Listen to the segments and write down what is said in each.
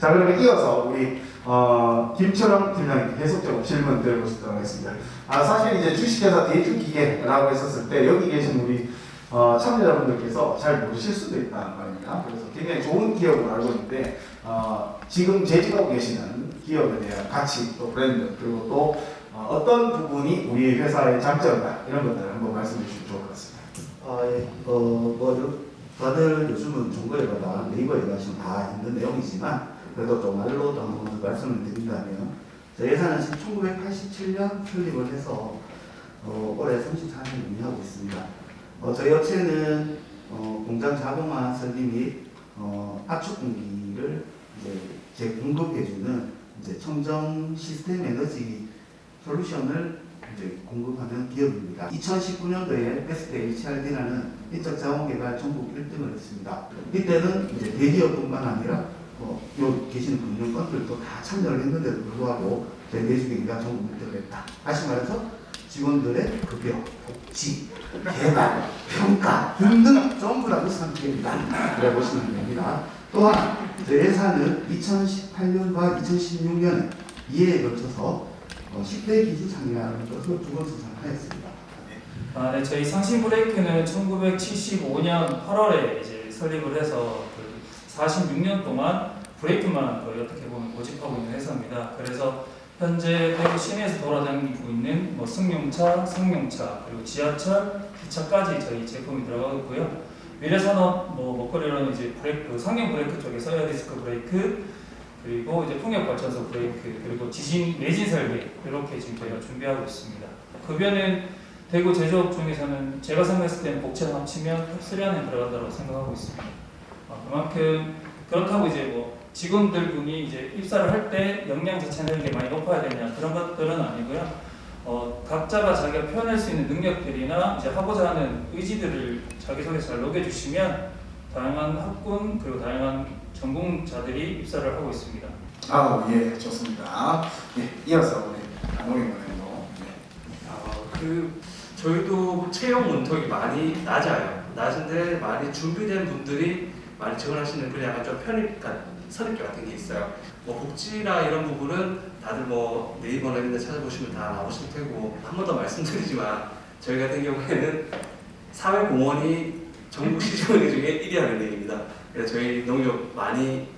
자, 그러면 이어서 우리 김철원 팀장님 계속적으로 질문 드려보도록 하겠습니다. 사실 이제 주식회사 대주기계라고 했었을 때 여기 계신 우리 참여자분들께서 잘 모르실 수도 있단 말입니다. 그래서 굉장히 좋은 기업으로 알고 있는데 지금 재직하고 계시는 기업에 대한 가치, 또 브랜드, 그리고 또 어떤 부분이 우리 회사의 장점이다 이런 것들을 한번 말씀해 주시면 좋을 것 같습니다. 다들 요즘은 정보에다가 네이버에 가시면 다 있는 내용이지만 그래도 좀 말로도 한번 말씀을 드린다면 저희 회사는 1987년 설립을 해서 올해 34년 운영하고 있습니다. 저희 업체는 공장 자동화 설비 및 압축 공기를 이제 재공급해주는 이제 청정 시스템 에너지 솔루션을 이제 공급하는 기업입니다. 2019년도에 베스트 HRD라는 인적 자원 개발 전국 1등을 했습니다. 이때는 이제 대기업뿐만 아니라 여기 계시는 금융권들도 다 참여를 했는데도 불구하고 저희 내주기가 전국 1등을 했다. 다시 말해서 직원들의 급여, 복지, 개발, 평가 등등 전부 다 우수한 기업이다. 그래 보시면 됩니다. 또한 저희 회사는 2018년과 2016년에 2회에 걸쳐서 10대 기술 창의라는 것을 두 번 수상하였습니다. 네, 저희 상신 브레이크는 1975년 8월에 이제 설립을 해서 46년 동안 브레이크만 거의 어떻게 보면 고집하고 있는 회사입니다. 그래서 현재 대구 시내에서 돌아다니고 있는 승용차, 승용차, 그리고 지하철, 기차까지 저희 제품이 들어가고 있고요. 미래산업 먹거리로는 이제 브레이크, 상용 브레이크 쪽에서 에어디스크 브레이크, 그리고 이제 풍력발전소 브레이크, 그리고 지진 내진 설비 이렇게 지금 저희가 준비하고 있습니다. 급여는 대구 제조업 중에서는 제가 생각했을 때는 복채 합치면 탑3 안에 들어간다고 생각하고 있습니다. 그만큼 그렇다고 이제 직원들 분이 이제 입사를 할 때 역량 자체는 게 많이 높아야 되냐 그런 것들은 아니고요. 각자가 자기가 표현할 수 있는 능력들이나 이제 하고자 하는 의지들을 자기소개서 잘 녹여주시면 다양한 학군 그리고 다양한 전공자들이 입사를 하고 있습니다. 예, 좋습니다. 예, 이어서 우리 강호영 원장님도. 저희도 채용 문턱이 많이 낮은데 많이 준비된 분들이 많이 지원하시는 그런 약간 좀 선입견 같은 게 있어요. 복지나 이런 부분은 다들 네이버나 이런 데 찾아보시면 다 나오실 테고 한 번 더 말씀드리지만 저희 같은 경우에는 사회공헌이 전국 시주원회 중에 1위 하는 일입니다. 그래서 저희 농협 많이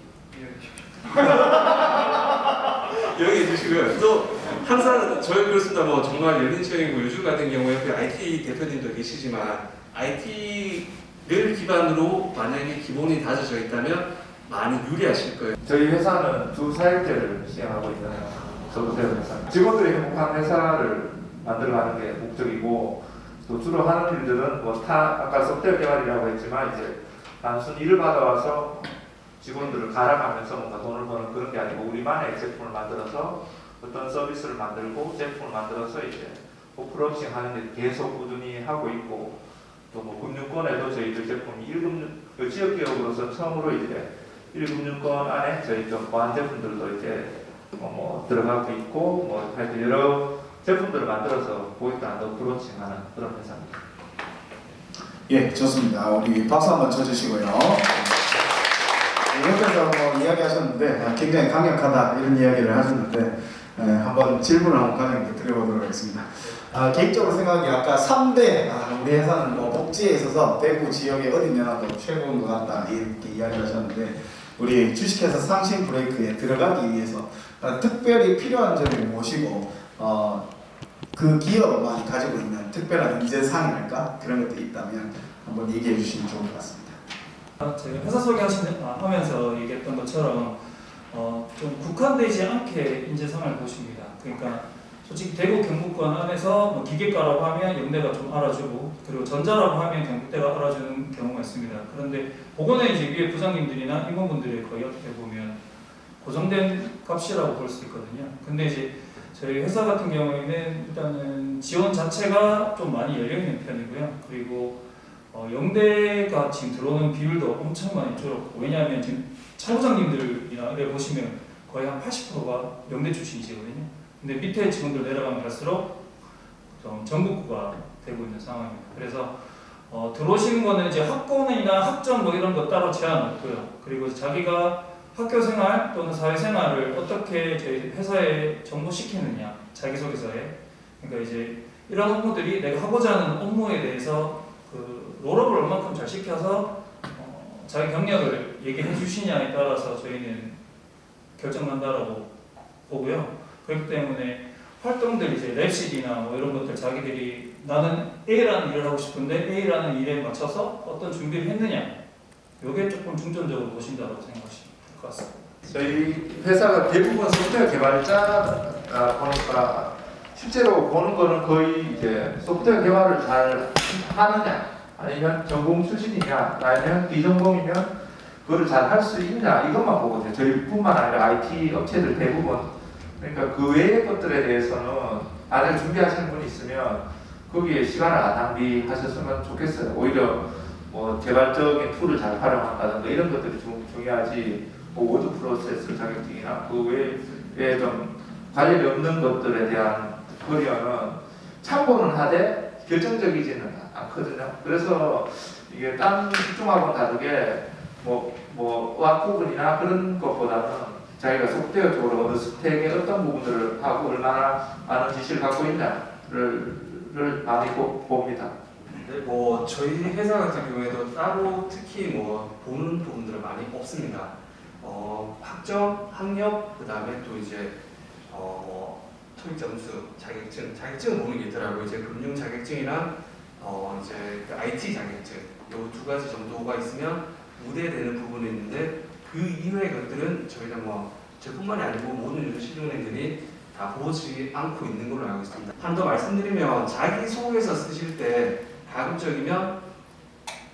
이용해 주시고요. 또 항상 저희 그렇습니다. 정말 열린 채용이고 요즘 같은 경우에 그 IT 대표님도 계시지만 IT를 기반으로 만약에 기본이 다져져 있다면 많이 유리하실 거예요. 저희 회사는 주 4일제를 시행하고 있는 소득세원 회사입니다. 직원들이 행복한 회사를 만들어가는 게 목적이고 또 주로 하는 일들은 아까 소프트웨어 개발이라고 했지만 이제 단순 일을 받아와서 직원들을 갈아가면서 뭔가 돈을 버는 그런 게 아니고 우리만의 제품을 만들어서 어떤 서비스를 만들고 제품을 만들어서 이제 프로듀싱 하는 게 계속 꾸준히 하고 있고 또 금융권에도 저희들 제품이 지역 기업으로서 처음으로 이제 1금융권 안에 저희 좀 보안 제품들도 이제 들어가고 있고 하여튼 여러 제품들을 만들어서 고객들 안도 브로칭하는 그런 회사입니다. 예, 좋습니다. 우리 박수 한번 쳐주시고요. 옆에서 이야기하셨는데 굉장히 강력하다 이런 이야기를 하셨는데 한번 질문을 한번 과장님께 드려보도록 하겠습니다. 개인적으로 생각하기 아까 3대 우리 회사는 복지에 있어서 대구 지역에 어디 내놔도 최고인 것 같다 이렇게 이야기를 하셨는데 우리 주식회사 상신 브레이크에 들어가기 위해서 특별히 필요한 점이 무엇이고 그 기업만이 가지고 있는 특별한 인재상이랄까 그런 것들이 있다면 한번 얘기해 주시면 좋을 것 같습니다. 제가 회사 소개하면서 얘기했던 것처럼 좀 국한되지 않게 인재상을 보십니다. 그러니까 솔직히 대구 경북권 안에서 기계과라고 하면 영대가 좀 알아주고 그리고 전자라고 하면 경북대가 알아주는 경우가 있습니다. 그런데 그거는 이제 위에 부장님들이나 임원분들이 거의 어떻게 보면 고정된 값이라고 볼 수 있거든요. 근데 이제 저희 회사 같은 경우에는 일단은 지원 자체가 좀 많이 열려있는 편이고요. 그리고 영대가 지금 들어오는 비율도 엄청 많이 줄었고 왜냐하면 지금 차부장님들이나 보시면 거의 한 80%가 영대 출신이시거든요. 근데 밑에 직원들 내려가면 갈수록 좀 전국구가 되고 있는 상황입니다. 그래서 들어오시는 거는 이제 학번이나 학점 이런 거 따로 제한 없고요. 그리고 자기가 학교 생활 또는 사회 생활을 어떻게 저희 회사에 전보시키느냐, 자기소개서에. 그러니까 이제 이런 업무들이 내가 하고자 하는 업무에 대해서 그 롤업을 얼만큼 잘 시켜서 자기 경력을 얘기해 주시냐에 따라서 저희는 결정난다라고 보고요. 그렇기 때문에 활동들 이제 랩실이나 뭐 이런 것들 자기들이 나는 A라는 일을 하고 싶은데 A라는 일에 맞춰서 어떤 준비를 했느냐, 이게 조금 중점적으로 보신다고 생각하시면 될 것 같습니다. 저희 회사가 대부분 소프트웨어 개발자다 보니까 실제로 보는 거는 거의 이제 소프트웨어 개발을 잘 하느냐, 아니면 전공 출신이냐, 아니면 비전공이면 그거를 잘 할 수 있냐, 이것만 보거든요. 저희뿐만 아니라 IT 업체들 대부분. 그러니까 그 외의 것들에 대해서는 아직 준비하시는 분이 있으면 거기에 시간을 안 낭비하셨으면 좋겠어요. 오히려 뭐 개발적인 툴을 잘 활용한다든가 이런 것들이 중요하지, 뭐 워드 프로세스 자격증이나 그 외에 좀 관련이 없는 것들에 대한 커리어는 참고는 하되 결정적이지는 않거든요. 그래서 이게 딴 직종하고는 다르게 뭐 의학부분이나 그런 것보다는 자기가 소프트웨어 쪽으로 어느 스택의 어떤 부분들을 하고 얼마나 많은 지식을 갖고 있냐를 많이 봅니다. 네, 뭐 저희 회사 같은 경우에도 따로 특히 뭐 보는 부분들은 많이 없습니다. 학점, 학력, 그 다음에 또 이제 뭐 토익 점수, 자격증을 보는 게 있더라고요. 이제 금융 자격증이랑 이제 그 IT 자격증, 요 두 가지 정도가 있으면 우대되는 부분이 있는데, 그 이외의 것들은 저희가 뭐 저뿐만이 아니고 모든 요즘 시중은행들이 다 보지 않고 있는 걸로 알고 있습니다. 하나 더 말씀드리면, 자기소개서 쓰실 때 가급적이면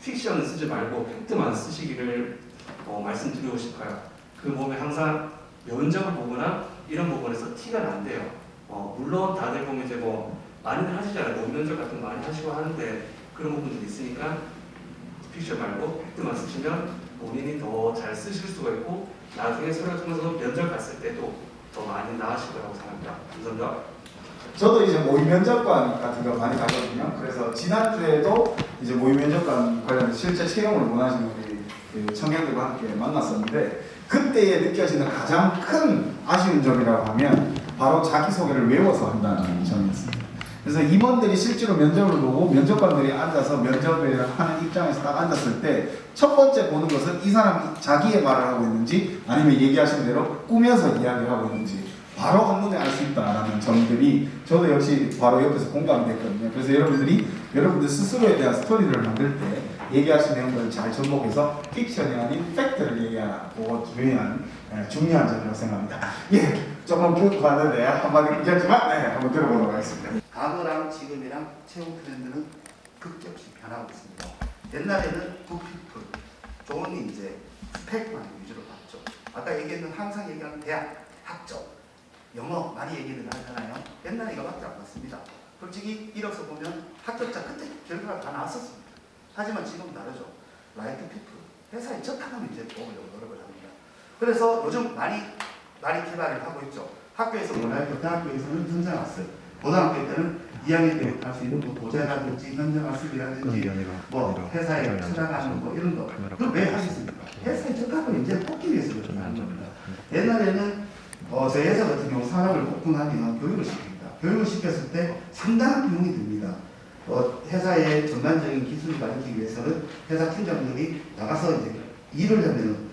픽션을 쓰지 말고 팩트만 쓰시기를 말씀드리고 싶어요. 그 보면 항상 면접을 보거나 이런 부분에서 티가 난대요. 물론 다들 보면 이제 뭐 많이들 하시잖아요. 모면접 같은 거 많이 하시고 하는데 그런 부분들이 있으니까 픽션 말고 팩트만 쓰시면 본인이 더 잘 쓰실 수가 있고 나중에 서류 통해서 면접 갔을 때도 더 많이 나으실 거라고 생각합니다. 감사합니다. 저도 이제 모의 면접관 같은 거 많이 가거든요. 그래서 지난주에도 이제 모의 면접관 관련 실제 채용을 원하시는 우리 그 청년들과 함께 만났었는데, 그때에 느껴지는 가장 큰 아쉬운 점이라고 하면 바로 자기소개를 외워서 한다는 점이었습니다. 그래서 임원들이 실제로 면접을 보고 면접관들이 앉아서 면접을 하는 입장에서 딱 앉았을 때 첫 번째 보는 것은 이 사람이 자기의 말을 하고 있는지 아니면 얘기하신 대로 꾸며서 이야기하고 있는지 바로 한눈에 알 수 있다라는 점들이 저도 역시 바로 옆에서 공감이 됐거든요. 그래서 여러분들 스스로에 대한 스토리를 만들 때 얘기하신 내용들을 잘 접목해서 픽션이 아닌 팩트를 얘기하는 그거 중요한 점이라고 생각합니다. 예, 조금 쭉 봤는데 한마디 괜찮지만 한번 들어보도록 하겠습니다. 과거랑 지금이랑 채용 트렌드는 급격히 변하고 있습니다. 옛날에는 굿피플, 좋은 이제 스펙만 위주로 봤죠. 아까 얘기했던 항상 얘기하는 대학, 학점, 영어 많이 얘기를 하잖아요. 옛날에 이거밖에 안 봤습니다. 솔직히 이력서 보면 합격자 그때 결과가 다 나왔었습니다. 하지만 지금 다르죠. 라이트 피플, 회사에 적합한 인재를 뽑으려고 노력을 합니다. 그래서 요즘 많이 개발을 하고 있죠. 학교에서 몰라요. 대학교에서는 현장학습, 고등학교 때는 2학년 때부터 할 수 있는 뭐 도제라든지 현장학습이라든지 뭐 회사에 찾아가는 뭐 이런 거, 그걸 왜 하겠습니까? 회사에 적합한 인재를 뽑기 위해서 그렇게 하는 겁니다. 옛날에는 저희 회사 같은 경우 사람을 뽑고 나면 교육을 시킵니다. 교육을 시켰을 때 상당한 비용이 듭니다. 회사의 전반적인 기술을 가르치기 위해서는 회사 팀장들이 나가서 이제 일을 하면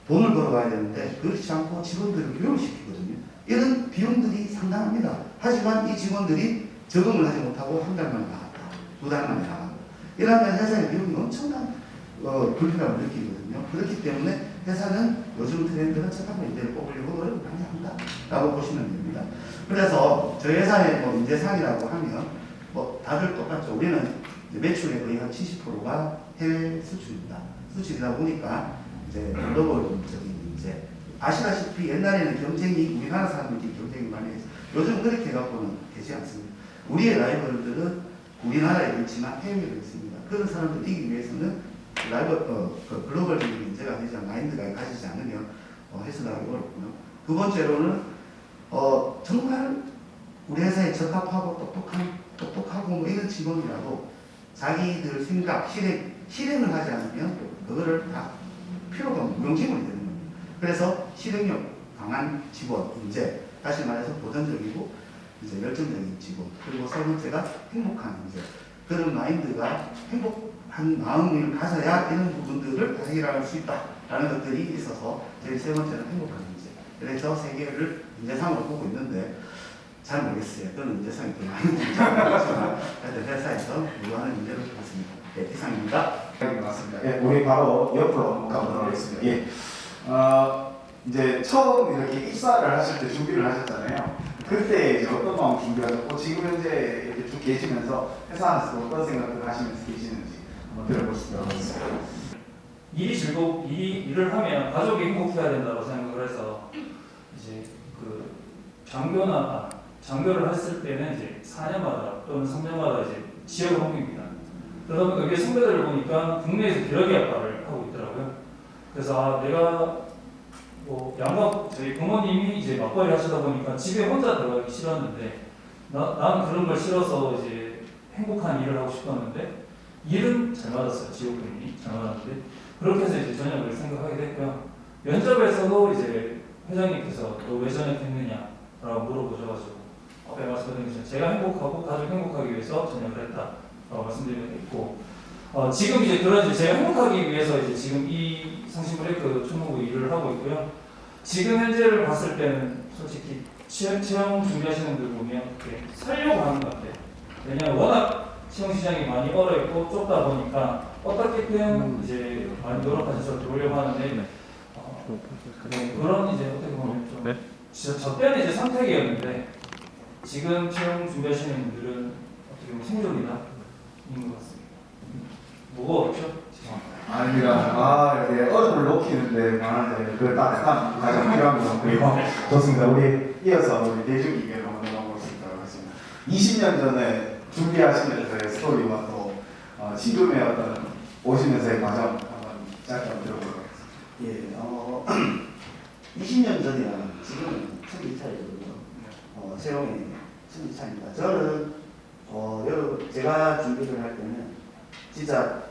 돈을 벌어가야 되는데 그렇지 않고 직원들을 교육을 시키거든요. 이런 비용들이 상당합니다. 하지만 이 직원들이 적응을 하지 못하고 한 달 만에 나갔다, 두 달 만에 나갔다. 이러면 회사의 비용이 엄청난 불편함을 느끼거든요. 그렇기 때문에 회사는 요즘 트렌드는 적합한 인재를 뽑으려고 노력을 많이 한다라고 보시면 됩니다. 그래서 저희 회사의 뭐 인재상이라고 하면 뭐 다들 똑같죠. 우리는 매출의 거의 한 70%가 해외 수출입니다. 수출이다 보니까 이제 글로벌적인 이제 아시다시피 옛날에는 경쟁이 우리나라 사람들끼리 경쟁이 많이 해서 요즘 그렇게 해갖고는 되지 않습니다. 우리의 라이벌들은 우리나라에 있지만 해외에 있습니다. 그런 사람들 이기기 위해서는 글로벌적인 인재가 되지 않는 마인드가 가지지 않으면 해석하기 어렵고요. 두 번째로는 정말 우리 회사에 적합하고 똑똑하고 뭐 이런 직원이라도 자기들 생각, 실행을 하지 않으면 그거를 다 필요가 무용지물이 되는 겁니다. 그래서 실행력 강한 직원, 인재, 다시 말해서 도전적이고 이제 열정적인 직원, 그리고 세 번째가 행복한 인재. 그런 마인드가 행복한 마음을 가져야 이런 부분들을 다 해결할 수 있다라는 것들이 있어서 제일 세 번째는 행복한 인재. 그래서 세 개를 인재상으로 보고 있는데 잘 모르겠어요. 저는 인재상이 더 많은지 잘 모르겠지만 하여튼 회사에서 요구하는 인재를 봤습니다. 네, 이상입니다. 네, 맞습니다. 예, 우리 바로 옆으로 가보도록 하겠습니다. 예. 이제 처음 이렇게 입사를 하실 때 준비를 하셨잖아요. 그때 이제 어떤 마음 준비하셨고 지금 현재 이렇게 쭉 계시면서 회사 안에서 어떤 생각을 하시면서 계시는지 한번 들어볼 수 있도록 하겠습니다. 일을 하면 가족이 행복해야 된다고 생각을 해서 이제 그 장교를 했을 때는 이제 4년마다 또는 3년마다 이제 지역을 옮깁니다. 그러다 보니까 이게 선배들을 보니까 국내에서 기러기 아빠를 하고 있더라고요. 그래서 내가 저희 부모님이 이제 맞벌이 하시다 보니까 집에 혼자 들어가기 싫었는데 나는 그런 걸 싫어서 이제 행복한 일을 하고 싶었는데 일은 잘 맞았어요. 지역군이 잘 맞았는데 그렇게 해서 이제 전역을 생각하게 됐고요. 면접에서도 이제 회장님께서 너 왜 전역했느냐라고 물어보셔가지고 앞에 말씀드린 것처럼 제가 행복하고 가족 행복하기 위해서 전역을 했다라고 말씀드리게 됐고 지금 이제 제가 행복하기 위해서 이제 지금 이 상신브레이크 총무부 일을 하고 있고요. 지금 현재를 봤을 때는 솔직히 채용 준비하시는 분들 보면 살려고 하는 것 같아요. 왜냐하면 워낙 채용 시장이 많이 얼어 있고 좁다 보니까 어떻게든 이제 많이 노력하셔서 들어오려고 하는데 그런 이제 어떻게 보면 좀 저 때는 이제 선택이었는데 지금 채용 준비하시는 분들은 어떻게 보면 생존이다 인 것 같습니다. 무거웠죠? 아닙니다. 이렇게 얼음을 녹이는데 많은데 그 따뜻함 가장 필요한 것 같고요. 좋습니다. 우리 이어서 우리 대중 이야기를 한번 나눠볼 수 있도록 하겠습니다. 20년 전에 준비하시면서의 스토리와 또 지금의 어떤 오시면서의 과정 한번 짧게 한번 들어보도록 하겠습니다. 예, 20년 전이랑 지금은 천지 차이거든요. 채용이 천지 차이입니다. 저는 여러분 제가 준비를 할 때는 진짜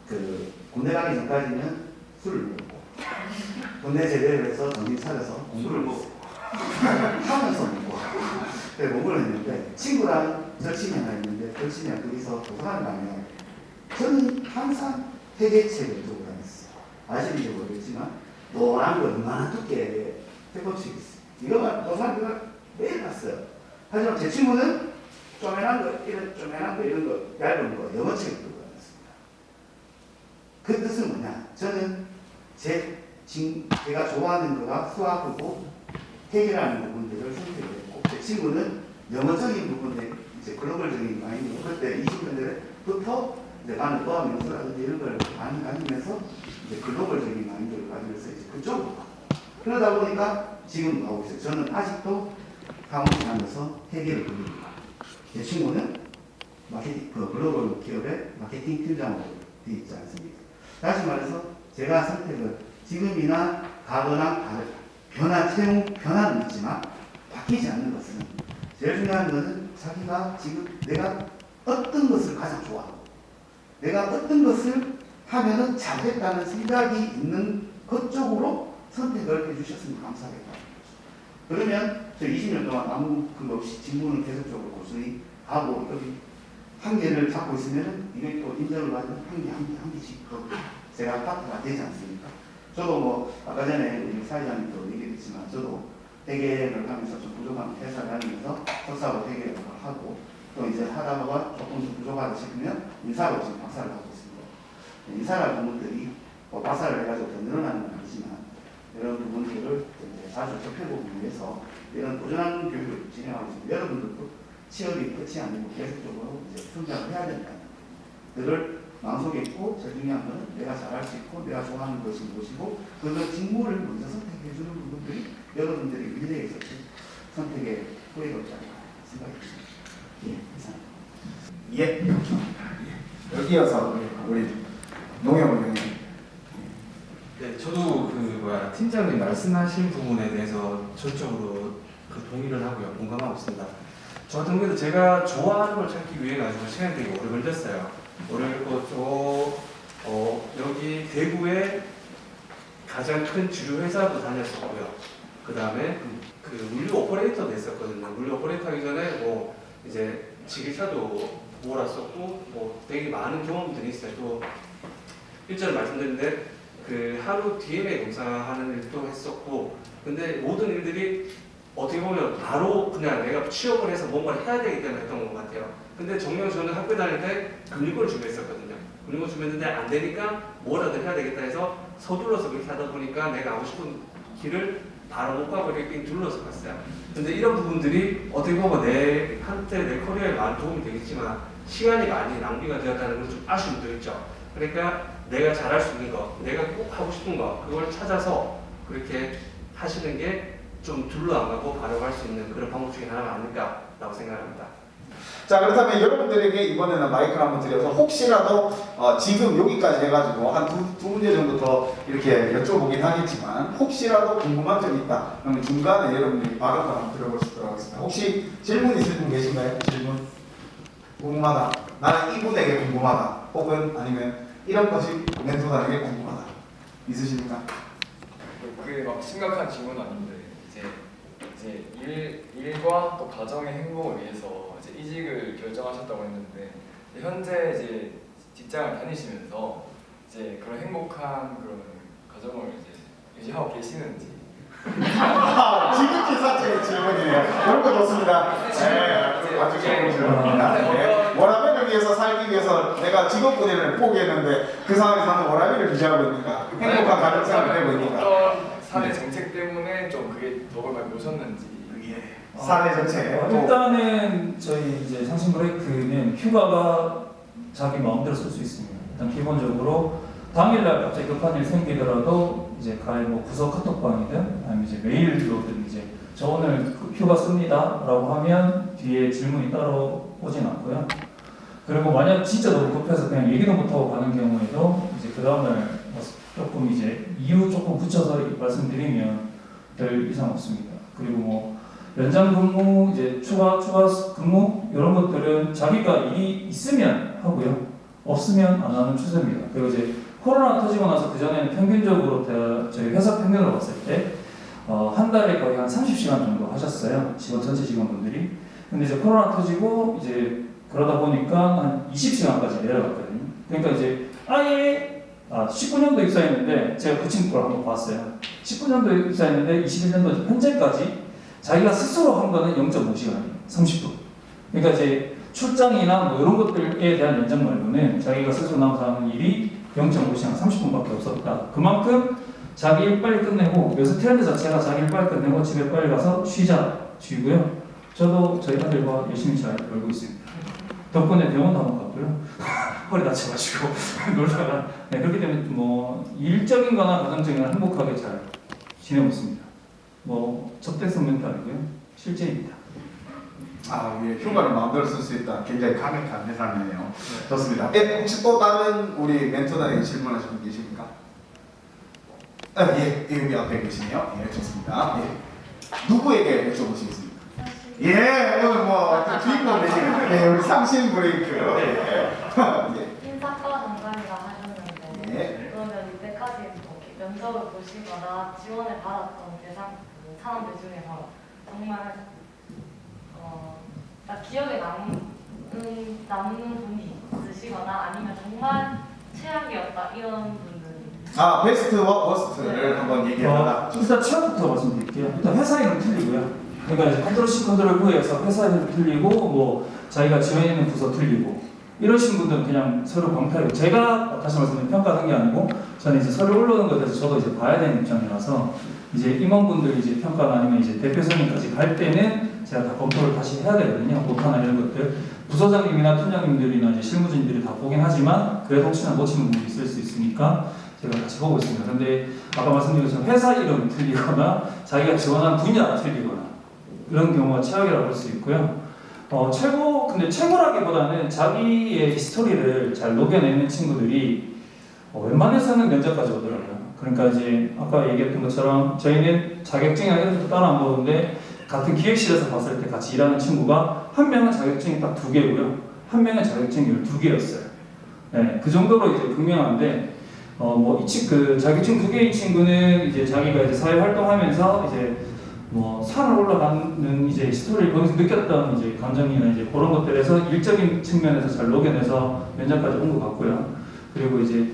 그 군대 가기 전까지는 술을 먹고 군대 제대를 해서 정신 차려서 공부를 먹고 하면서 먹고 공부를 했는데 친구랑 절친이 하나 있는데 절친이랑 둘이서 도서관을 가면 저는 항상 회계책을 들고 다녔어요. 아시는지 모르겠지만 노란 거 얼마나 두께의 백업책이 있어요. 이거만 도서관 매일 봤어요. 하지만 제 친구는 쪼매난 거 이런 거 얇은 거 영어책을 들고 다녔습니다. 그 뜻은 뭐냐? 저는 제가 좋아하는 거가 수학이고 해결하는 부분들을 선택했고 제 친구는 영어적인 부분에 이제 글로벌적인 마인드 그때 20년 전부터 이제 나는 어학연수라든지 이런 걸 많이 가지면서 이제 글로벌적인 마인드를 가지면서 이제 그쪽으로 그러다 보니까 지금 하고 있어요. 저는 아직도 강원을 하면서 회계를 부릅니다. 제 친구는 글로벌 기업의 마케팅 팀장으로 되어 있지 않습니까? 다시 말해서 제가 선택을 지금이나 과거나 채용 변화는 있지만 바뀌지 않는 것은 제일 중요한 것은 자기가 지금 내가 어떤 것을 가장 좋아하고 내가 어떤 것을 하면은 잘했다는 생각이 있는 것 쪽으로 선택을 해주셨으면 감사하겠다. 그러면 저 20년 동안 아무 근거 없이 직무는 계속적으로 고스란히 하고 여기 한 개를 잡고 있으면은 이게 또 인정을 받으면 한 개씩 더 제가 파트가 되지 않습니까? 저도 뭐 아까 전에 우리 사회자님도 얘기했지만 저도 회계를 하면서 좀 부족한 회사를 다니면서 석사로 회계를 하고 또 이제 하다가 조금 더 부족하다 싶으면 인사로 지금 박사를 하고 있습니다. 인사라는 부분들이 뭐 박사를 해가지고 더 늘어나는 건 아니지만 이런 부분들을 이제 자주 접해보기 위해서 이런 꾸준한 교육을 진행하고 있습니다. 여러분들도 취업이 끝이 아니고 계속적으로 이제 성장을 해야 된다는 것들을 마음속에 있고 제일 중요한 것은 내가 잘할 수 있고 내가 좋아하는 것이 무엇이고 그 직무를 먼저 선택해주는 부분들이 여러분들이 미래에 있어서 선택의 후회가 없지 않나 생각이 듭니다. 예, 이상입니다. 예. 여기 이어서 우리 농협 의원님. 네, 저도 팀장님 말씀하신 부분에 대해서 전적으로 동의를 하고요, 공감하고 있습니다. 저 같은 경우에도 제가 좋아하는 걸 찾기 위해 가지고 시간이 되게 오래 걸렸어요. 오래 걸렸고 여기 대구에 가장 큰 주류 회사도 다녔었고요. 그 다음에 그 물류 오퍼레이터도 했었거든요. 물류 오퍼레이터 하기 전에 뭐 이제 지게차도 몰았었고 뭐 되게 많은 경험들이 있어요. 또 일전에 말씀드렸는데 그 하루 DMA 공사하는 일도 했었고, 근데 모든 일들이 어떻게 보면 바로 그냥 내가 취업을 해서 뭔가를 해야 되기 때문에 했던 것 같아요. 근데 정녕 저는 학교 다닐 때 금융권을 준비했었거든요. 금융권 준비했는데 안 되니까 뭐라도 해야 되겠다 해서 서둘러서 그렇게 하다 보니까 내가 하고 싶은 길을 바로 못 가고 이렇게 둘러서 갔어요. 근데 이런 부분들이 어떻게 보면 한때 내 커리어에 많은 도움이 되겠지만 시간이 많이 낭비가 되었다는 건 좀 아쉬움도 있죠. 그러니까 내가 잘할 수 있는 거, 내가 꼭 하고 싶은 거, 그걸 찾아서 그렇게 하시는 게 좀 둘러 안 가고 바로 갈 수 있는 그런 방법 중에 하나가 아닐까라고 생각합니다. 자, 그렇다면 여러분들에게 이번에는 마이크를 한번 드려서 혹시라도 지금 여기까지 해가지고 한 두 문제 정도 더 이렇게 여쭤보긴 하겠지만 혹시라도 궁금한 점이 있다 그러면 중간에 여러분들이 발언을 한번 들어볼 수 있도록 하겠습니다. 혹시 질문 있으신 분 계신가요? 질문? 궁금하다. 나는 이분에게 궁금하다. 혹은 아니면 이런 것이 멘토들에게 궁금하다. 있으십니까? 그게 막 심각한 질문 아닌데 이제 일과 또 가정의 행복을 위해서 이제 이직을 결정하셨다고 했는데 현재 이제 직장을 다니시면서 이제 그런 행복한 그런 가정을 이제 유지하고 계시는지. 지극히 사적인 질문이네요. 이런 거 좋습니다. 네, 아주 좋은 질문입니다. 네. 워라밸을 위해서 살기 위해서 내가 직업군인을 포기했는데 그 상황에서는 워라밸을 유지하고 있는가? 행복한 가정생활을 하고 있는가? 어떤 사내 정책 때문에 좀 그게 덕을 많이 보셨는지. 사내 정책. 일단은 저희 이제 상신 브레이크는 휴가가 자기 마음대로 쓸 수 있습니다. 일단 기본적으로 당일날 갑자기 급한 일 생기더라도 이제 가해 뭐 부서 카톡방이든 아니면 이제 메일로든 이제 저 오늘 휴가 씁니다라고 하면 뒤에 질문이 따로 오진 않고요. 그리고 만약 진짜 너무 급해서 그냥 얘기도 못하고 가는 경우에도 이제 그 다음날 조금 이제 이유 조금 붙여서 말씀드리면 별 이상 없습니다. 그리고 뭐 연장 근무, 이제 추가 근무 이런 것들은 자기가 일이 있으면 하고요. 없으면 안 하는 추세입니다. 그리고 이제 코로나 터지고 나서 그 전에는 평균적으로 저희 회사 평균으로 봤을 때 한 달에 거의 한 30시간 정도 하셨어요. 전체 직원분들이. 근데 이제 코로나 터지고 이제 그러다 보니까 한 20시간까지 내려갔거든요. 그러니까 이제 아예 19년도 입사했는데 제가 그 친구를 한번 봤어요. 19년도 입사했는데 21년도 현재까지 자기가 스스로 한 거는 0.5시간이에요. 30분. 그러니까 이제 출장이나 뭐 이런 것들에 대한 연장 말고는 자기가 스스로 나와서 하는 일이 0.5시간, 30분밖에 없었다. 그만큼 자기 일 빨리 끝내고, 그래서 트렌드 자체가 자기 일 빨리 끝내고 집에 빨리 가서 쉬고요. 저도 저희 아들과 열심히 잘 놀고 있습니다. 덕분에 병원도 한번 갔고요. 허리 다쳐가지고 놀다가. 네, 그렇기 때문에 뭐 일적인 거나 가정적인 거나 행복하게 잘 지내고 있습니다. 뭐 적대성 멘트 아니고요. 실제입니다. 예, 휴가를 마음대로 쓸 수 있다. 굉장히 강력한 회사네요. 좋습니다. 예, 혹시 또 다른 우리 멘토들에게 질문하신 분 계십니까? 예, 여기 앞에 계시네요. 예, 좋습니다. 예. 누구에게 여쭤보시겠습니까? 예, 오늘 뭐 주인공 되시는 예, 우리 상신 브레이크. 예. 인사과 정관이라 하셨는데 예. 그러면 이때까지 뭐 이렇게 면접을 보시거나 지원을 받았던 대상 사람들 중에서 정말 기억에 남는 분이 있으시거나 아니면 정말 최악이었다 이런 분들이 베스트와 워스트를 한번 얘기해보자. 일단 최악부터 말씀드릴게요. 일단 회사 이름 틀리고요. 그러니까 이제 컨트롤 C 컨트롤 V에서 회사 이름 틀리고 뭐 자기가 지원해 있는 부서 틀리고 이러신 분들은 그냥 서류 광탈이고 제가 다시 말씀드리면 평가하는 게 아니고 저는 이제 서류 올라오는 것에 대해서 저도 이제 봐야 되는 입장이라서 이제 임원분들이 이제 평가나 아니면 이제 대표선임까지 갈 때는 제가 다 검토를 다시 해야 되거든요. 못하나 이런 것들 부서장님이나 팀장님들이나 이제 실무진들이 다 보긴 하지만 그래도 혹시나 놓치는 부분이 있을 수 있으니까 제가 같이 보고 있습니다. 근데 아까 말씀드린 것처럼 회사 이름 틀리거나 자기가 지원한 분야 틀리거나 이런 경우가 최악이라고 볼 수 있고요. 근데 최고라기보다는 자기의 히스토리를 잘 녹여내는 친구들이 웬만해서는 면접까지 오더라고요. 그러니까 이제 아까 얘기했던 것처럼 저희는 자격증이나 이런 것도 따로 안 보는데 같은 기획실에서 봤을 때 같이 일하는 친구가 한 명은 자격증이 딱 2개고요. 한 명은 자격증이 12개였어요. 네, 그 정도로 이제 분명한데 그 자격증 2개인 친구는 이제 자기가 이제 사회 활동하면서 이제 뭐 산을 올라가는 이제 스토리를 거기서 느꼈던 이제 감정이나 이제 그런 것들에서 일적인 측면에서 잘 녹여내서 면접까지 온 것 같고요. 그리고 이제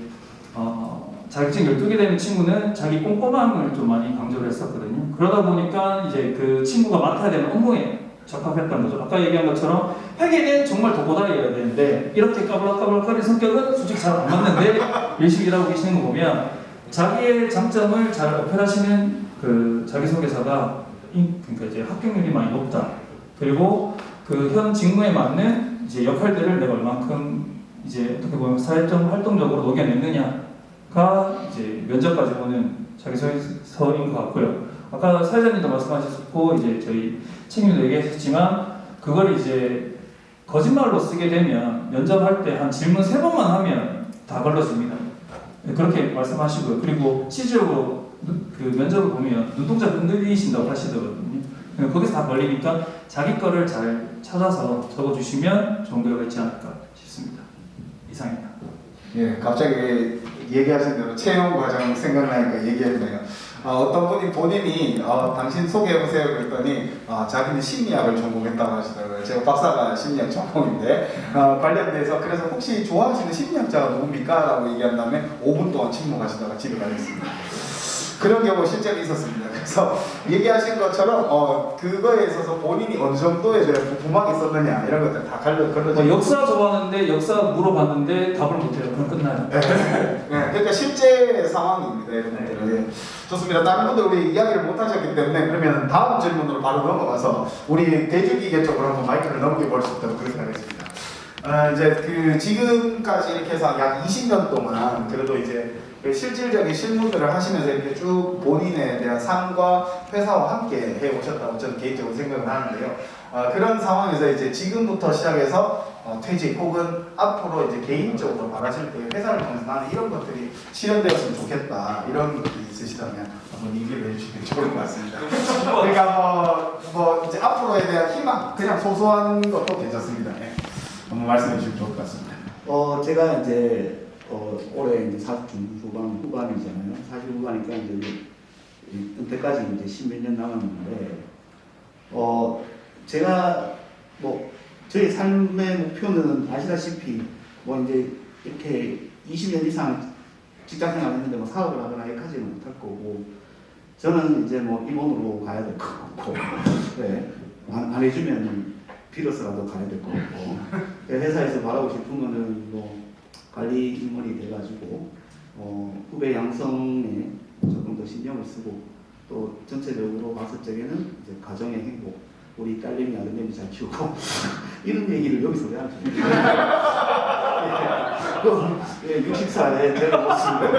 자격증 12개 되는 친구는 자기 꼼꼼함을 좀 많이 강조를 했었거든요. 그러다 보니까 이제 그 친구가 맡아야 되는 업무에 적합했던 거죠. 아까 얘기한 것처럼 회계는 정말 독보다이어야 되는데 이렇게 까불락까불락거리는 성격은 솔직히 잘 안 맞는데 열심히 일하고 계시는 거 보면 자기의 장점을 잘 어필하시는 그 자기소개서가 그러니까 이제 합격률이 많이 높다. 그리고 그 현 직무에 맞는 이제 역할들을 내가 얼만큼 이제 어떻게 보면 사회적 활동적으로 녹여냈느냐가 이제 면접까지 보는 자기소개서인 것 같고요. 아까 사회자님도 말씀하셨고 이제 저희 책임도 얘기하셨지만 그걸 이제 거짓말로 쓰게 되면 면접할 때 한 질문 3번만 하면 다 걸러집니다. 그렇게 말씀하시고요. 그리고 실질적으로 그 면접을 보면 눈동자 흔들리신다고 하시더라고요. 거기서 다 걸리니까 자기 거를 잘 찾아서 적어주시면 좋은 결과가 있지 않을까 싶습니다. 이상입니다. 예, 갑자기 얘기하신 대로 채용 과정 생각나니까 얘기했네요. 어떤 분이 본인이 당신 소개해보세요 그랬더니 자기는 심리학을 전공했다고 하시더라고요. 제가 박사가 심리학 전공인데 관련돼서 그래서 혹시 좋아하시는 심리학자가 누굽니까? 라고 얘기한 다음에 5분 동안 침묵하시다가 집에 가셨습니다. 그런 경우 실제로 있었습니다. 그래서 얘기하신 것처럼 그거에 있어서 본인이 어느 정도에 대한 부망이 있었느냐 이런 것들 다 걸러져. 역사 좋아하는데 역사 물어봤는데 답을 못해요. 그럼 끝나요. 네, 그러니까 실제 상황입니다. 이런 것들은. 예. 좋습니다. 다른 분들 우리 이야기를 못 하셨기 때문에 그러면 다음 질문으로 바로 넘어가서 우리 대주기계 쪽으로 한번 마이크를 넘겨볼 수 있도록 그렇게 하겠습니다. 이제 그 지금까지 이렇게 해서 약 20년 동안 그래도 이제 그 실질적인 실무들을 하시면서 이렇게 쭉 본인에 대한 삶과 회사와 함께 해 오셨다고 저는 개인적으로 생각을 하는데요. 그런 상황에서 이제 지금부터 시작해서 퇴직 혹은 앞으로 이제 개인적으로 바라실 때 회사를 통해서 나는 이런 것들이 실현되었으면 좋겠다 이런 것들이 있으시다면 한번 얘기를 해주시면 좋을 것 같습니다. 그러니까 뭐 이제 앞으로에 대한 희망 그냥 소소한 것도 괜찮습니다. 네. 한번 말씀해 주시면 좋을 것 같습니다. 제가 이제 올해 이제 40 후반이잖아요. 40 후반이니까 이제 은퇴까지 이제 10몇 년 남았는데, 제가 뭐 저희 삶의 목표는 아시다시피 뭐 이제 이렇게 20년 이상 직장생활 했는데 뭐 사업을 하거나 여기까지는 못할 거고, 저는 이제 뭐 임원으로 가야 될 거고, 네. 안 해주면 빌어서라도 가야 될 거고, 회사에서 바라고 싶은 거는 뭐 관리 인물이 돼가지고 후배 양성에 조금 더 신경을 쓰고 또 전체적으로 봤을 적에는 이제 가정의 행복, 우리 딸내미 아들내미 잘 키우고 이런 얘기를 여기서 왜 하죠? 60살에 제가 못습니다.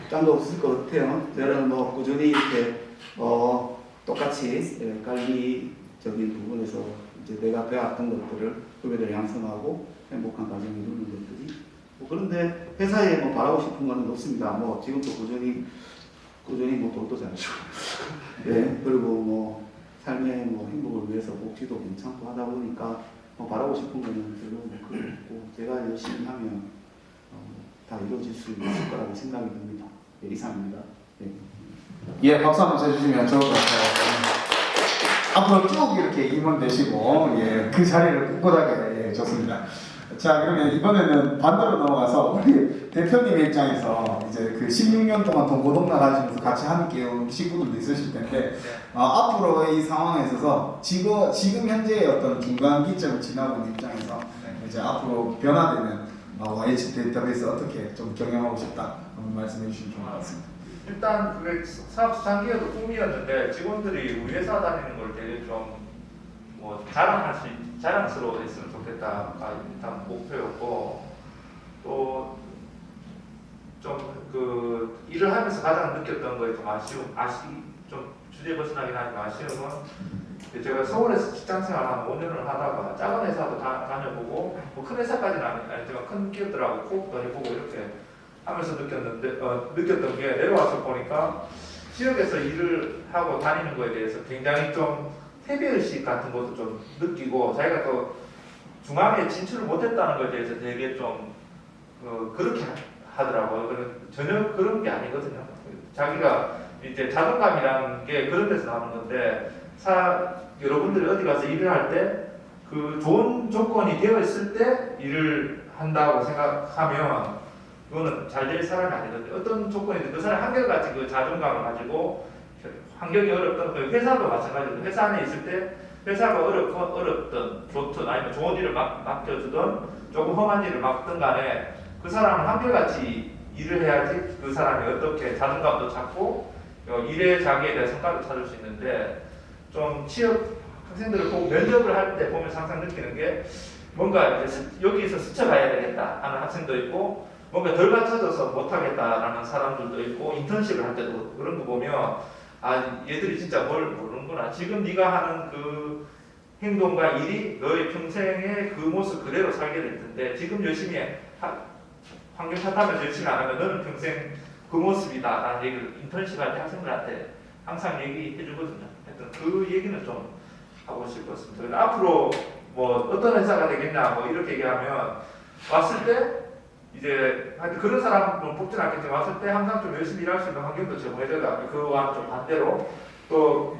딴거 없을 것 같아요. 저는 뭐 꾸준히 이렇게 똑같이 관리적인 부분에서 이제 내가 배웠던 것들을 후배들 양성하고 행복한 가정을 이루는 것들이 그런데 회사에 뭐 바라고 싶은 거는 없습니다. 뭐 지금도 꾸준히 뭐 돈도 잘 주고 네, 그리고 뭐 삶의 뭐 행복을 위해서 복지도 괜찮고 하다 보니까 뭐 바라고 싶은 거는 별로 없고 제가 열심히 하면 다 이루어질 수 있을 거라고 생각이 듭니다. 네, 이상입니다. 네. 예, 박수 한번 쳐주시면 좋을 것 같아요. 앞으로 쭉 이렇게 임원 되시고 그 자리를 꿋꿋하게 좋습니다. 자, 그러면 이번에는 반대로 넘어가서 우리 대표님의 입장에서 이제 그 16년 동안 동고동락 하시면서 같이 함께 온 친구들도 있으실 텐데 앞으로의 이 상황에 있어서 지금 현재의 어떤 중간 기점을 지나고 있는 입장에서 이제 앞으로 변화되는 YH 데이터베이스 어떻게 좀 경영하고 싶다 한번 말씀해 주시면 좋을 것 같습니다. 일단 그게 사업 단계에도 꿈이었는데 직원들이 우리 회사 다니는 걸 되게 좀 뭐 자랑스러워했으면 좋겠다가 일단 목표였고 또 좀 그 일을 하면서 가장 느꼈던 거에 좀 주제 벗어나긴 하지만 아쉬움은 제가 서울에서 직장생활 한 5년을 하다가 작은 회사도 다녀보고 뭐 큰 회사까지는 아니지만 큰 기업들하고 코업도 해보고 이렇게 하면서 느꼈던 게 내려와서 보니까 지역에서 일을 하고 다니는 거에 대해서 굉장히 좀 패배의식 같은 것도 좀 느끼고 자기가 또 중앙에 진출을 못했다는 것에 대해서 되게 좀 그렇게 하더라고요. 전혀 그런 게 아니거든요. 자기가 이제 자존감이라는 게 그런 데서 나오는 건데 여러분들이 어디 가서 일을 할 때 그 좋은 조건이 되어 있을 때 일을 한다고 생각하면 그거는 잘 될 사람이 아니거든요. 어떤 조건이든 그 사람 한결같이 그 자존감을 가지고 환경이 어렵던 그 회사도 마찬가지로 회사 안에 있을 때 회사가 어렵든 좋든 아니면 좋은 일을 맡겨주든 조금 험한 일을 맡든 간에 그 사람은 한결같이 일을 해야지 그 사람이 어떻게 자존감도 찾고 일에 자기에 대한 성과도 찾을 수 있는데 좀 취업 학생들을 보고 면접을 할 때 보면서 항상 느끼는 게 뭔가 이제 여기서 스쳐가야 되겠다 하는 학생도 있고 뭔가 덜 갖춰져서 못하겠다라는 사람들도 있고 인턴십을 할 때도 그런 거 보면 아 얘들이 진짜 뭘 모르는구나. 지금 네가 하는 그 행동과 일이 너의 평생의 그 모습 그대로 살게 될 텐데 지금 열심히 환경 탓하면서 열심히 안 하면 너는 평생 그 모습이다 라는 얘기를 인턴십 할 때 학생들한테 항상 얘기해 주거든요. 하여튼 그 얘기는 좀 하고 싶었습니다. 앞으로 뭐 어떤 회사가 되겠냐 뭐 이렇게 얘기하면 왔을 때 이제 하여튼 그런 사람은 뽑진 않겠지만 왔을 때 항상 좀 열심히 일할 수 있는 환경도 제공해줘야 그와 좀 반대로 또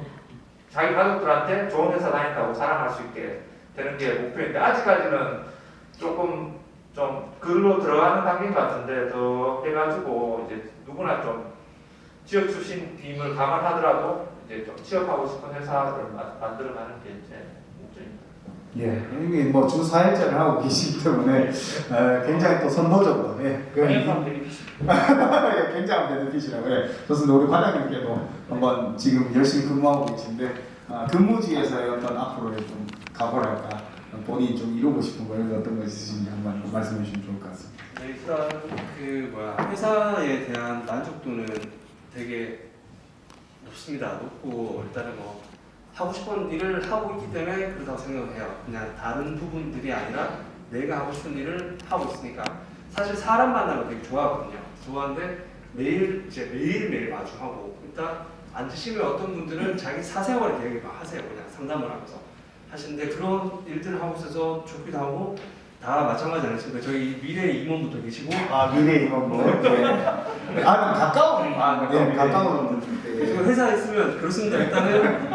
자기 가족들한테 좋은 회사 다닌다고 자랑할 수 있게 되는 게 목표인데 아직까지는 조금 좀 글로 들어가는 단계인 것 같은데 더 해가지고 이제 누구나 좀 취업 출신임을 감안하더라도 이제 좀 취업하고 싶은 회사를 만들어가는 게 이제 목적입니다. 예, 이미 뭐 주 4일째를 하고 계시기 때문에 굉장히 또 선도적으로 강력한 베네핏. 굉장한 베네핏이라고 좋습니다. 우리 과장님께도 한번 지금 열심히 근무하고 계신데 근무지에서의 어떤 앞으로의 좀 각오랄까 본인이 좀 이루고 싶은 거 이런 어떤 거 있으신지 한번 말씀해 주시면 좋을 것 같습니다. 일단 회사에 대한 만족도는 되게 높습니다. 높고 일단은 뭐 하고 싶은 일을 하고 있기 때문에 그렇다고 생각을 해요. 그냥 다른 부분들이 아니라 내가 하고 싶은 일을 하고 있으니까 사실 사람 만나는 거 되게 좋아하거든요. 좋아하는데 매일매일 마주하고 일단 앉으시면 어떤 분들은 자기 사생활을 되게 막 하세요. 그냥 상담을 하면서 하시는데 그런 일들을 하고 있어서 좋기도 하고 다 마찬가지 않습니까? 저희 미래 임원분도 계시고 미래 임원분 가까운 가까운 그리고 회사에 있으면 그렇습니다. 일단은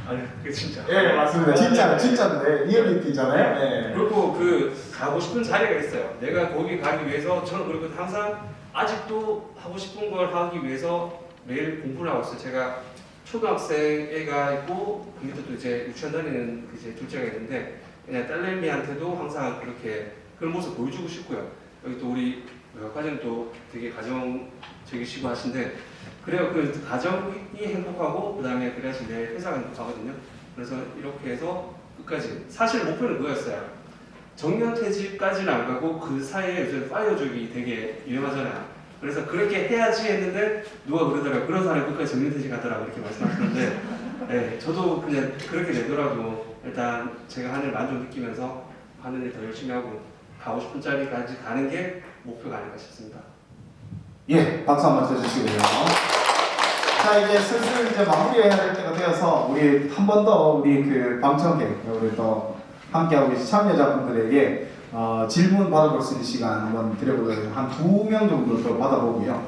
아니 그 진짜 맞습니다. 진짜 리얼리티잖아요. 그리고 그 가고 싶은 자리가 있어요. 내가 거기 가기 위해서 저는 그리고 항상 아직도 하고 싶은 걸 하기 위해서 매일 공부를 하고 있어요. 제가 초등학생 애가 있고 그 밑에 또 이제 유치원 다니는 이제 둘째가 있는데 그냥 딸내미한테도 항상 그렇게 그런 모습 보여주고 싶고요. 여기 또 우리 과장님 또 되게 가정적이시고 하신데 그래요. 그 가정이 행복하고 그 다음에 그래야지 내 회사가 행복하거든요. 그래서 이렇게 해서 끝까지 사실 목표는 그거였어요. 정년퇴직까지는 안 가고 그 사이에 요즘 파이어족이 되게 유명하잖아요. 그래서 그렇게 해야지 했는데 누가 그러더라고요. 그런 사람이 끝까지 정년퇴직 하더라고 이렇게 말씀하시는데 네, 저도 그냥 그렇게 되더라도 일단 제가 하는 일 만족 느끼면서 하는 일 더 열심히 하고 가고 싶은 자리까지 가는 게 목표가 아닐까 싶습니다. 예, 박수 한번 쳐주시고요. 자, 이제 슬슬 이제 마무리해야 될 때가 되어서 우리 한 번 더 우리 그 방청객 우리 또 함께하고 계신 참여자분들에게 질문 받아볼 수 있는 시간 한번 드려보도록 하겠습니다. 한 2명 정도 더 받아보고요.